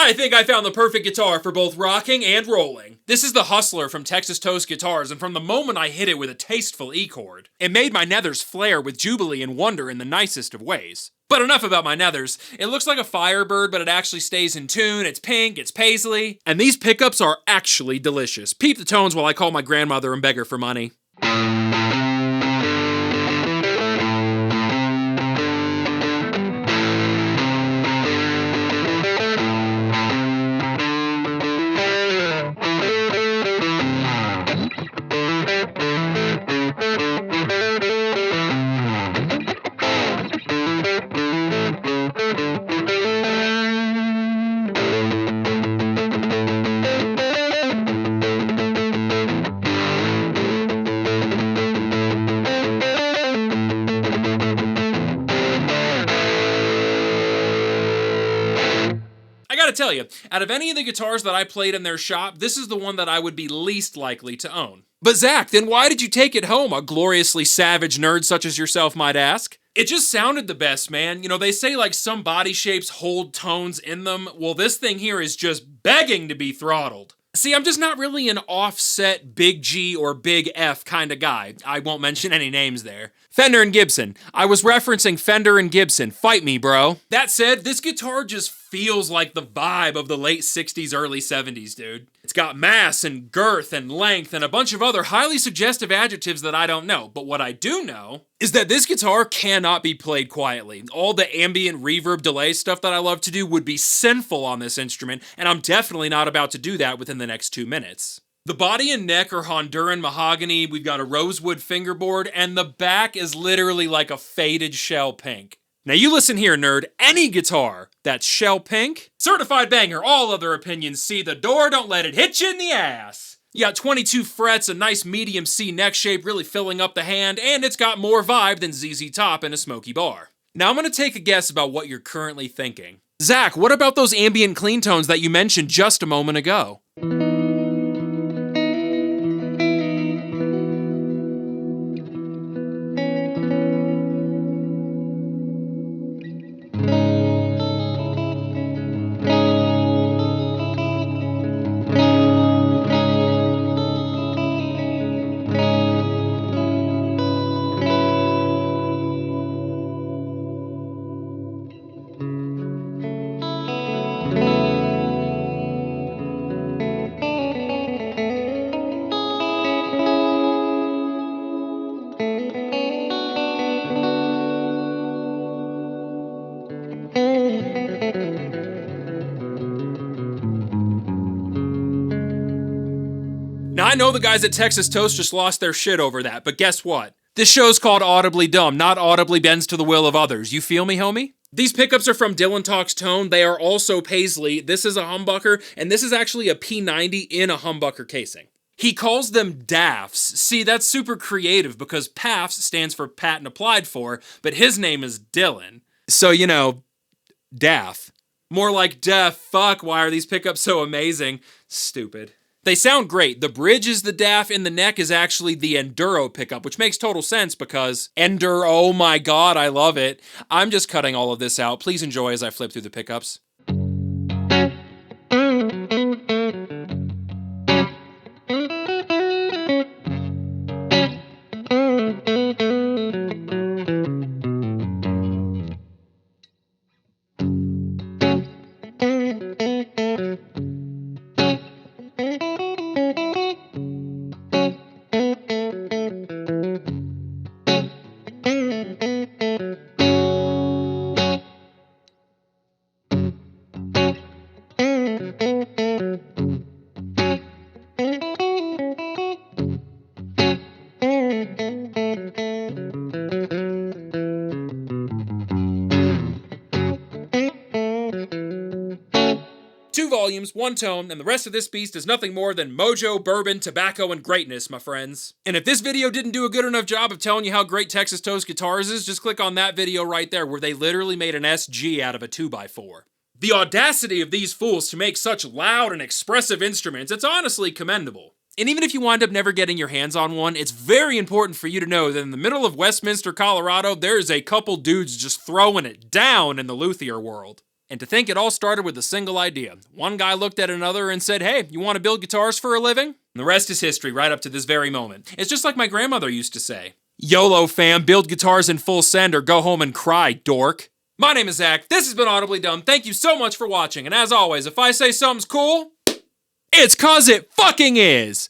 I think I found the perfect guitar for both rocking and rolling. This is the Hustler from Texas Toast Guitars, and from the moment I hit it with a tasteful E chord, it made my nethers flare with jubilee and wonder in the nicest of ways. But enough about my nethers. It looks like a Firebird, but it actually stays in tune. It's pink, it's paisley, and these pickups are actually delicious. Peep the tones while I call my grandmother and beg her for money. I gotta tell you, out of any of the guitars that I played in their shop, this is the one that I would be least likely to own. But Zach, then why did you take it home, a gloriously savage nerd such as yourself might ask? It just sounded the best, man. You know, they say like some body shapes hold tones in them. Well, this thing here is just begging to be throttled. See, I'm just not really an offset big G or big F kind of guy. I won't mention any names there. Fender and Gibson. I was referencing Fender and Gibson. Fight me, bro. That said, this guitar just feels like the vibe of the late 60s, early 70s, dude. It's got mass and girth and length and a bunch of other highly suggestive adjectives that I don't know. But what I do know is that this guitar cannot be played quietly. All the ambient reverb delay stuff that I love to do would be sinful on this instrument, and I'm definitely not about to do that within the next 2 minutes. The body and neck are Honduran mahogany, we've got a rosewood fingerboard, and the back is literally like a faded shell pink. Now you listen here, nerd, any guitar that's shell pink, certified banger, all other opinions see the door, don't let it hit you in the ass. You got 22 frets, a nice medium C neck shape really filling up the hand, and it's got more vibe than ZZ Top in a smoky bar. Now I'm gonna take a guess about what you're currently thinking. Zach, what about those ambient clean tones that you mentioned just a moment ago? Now, I know the guys at Texas Toast just lost their shit over that, but guess what? This show's called Audibly Dumb, not audibly bends to the will of others. You feel me, homie? These pickups are from Dylan Talks Tone. They are also paisley. This is a humbucker, and this is actually a P90 in a humbucker casing. He calls them DAFs. See, that's super creative because PAFs stands for Patent Applied For, but his name is Dylan. So, you know, DAF. More like deaf. Fuck, why are these pickups so amazing? Stupid. They sound great. The bridge is the DAF and the neck is actually the Enduro pickup, which makes total sense because Enduro, oh my god, I love it. I'm just cutting all of this out. Please enjoy as I flip through the pickups. Two volumes, one tone, and the rest of this beast is nothing more than mojo, bourbon, tobacco, and greatness, my friends. And if this video didn't do a good enough job of telling you how great Texas Toast Guitars is, just click on that video right there where they literally made an SG out of a 2x4. The audacity of these fools to make such loud and expressive instruments, it's honestly commendable. And even if you wind up never getting your hands on one, it's very important for you to know that in the middle of Westminster, Colorado, there is a couple dudes just throwing it down in the luthier world. And to think it all started with a single idea. One guy looked at another and said, hey, you want to build guitars for a living? And the rest is history right up to this very moment. It's just like my grandmother used to say. YOLO fam, build guitars in full send or go home and cry, dork. My name is Zach, this has been Audibly Dumb, thank you so much for watching, and as always, if I say something's cool, it's 'cause it fucking is!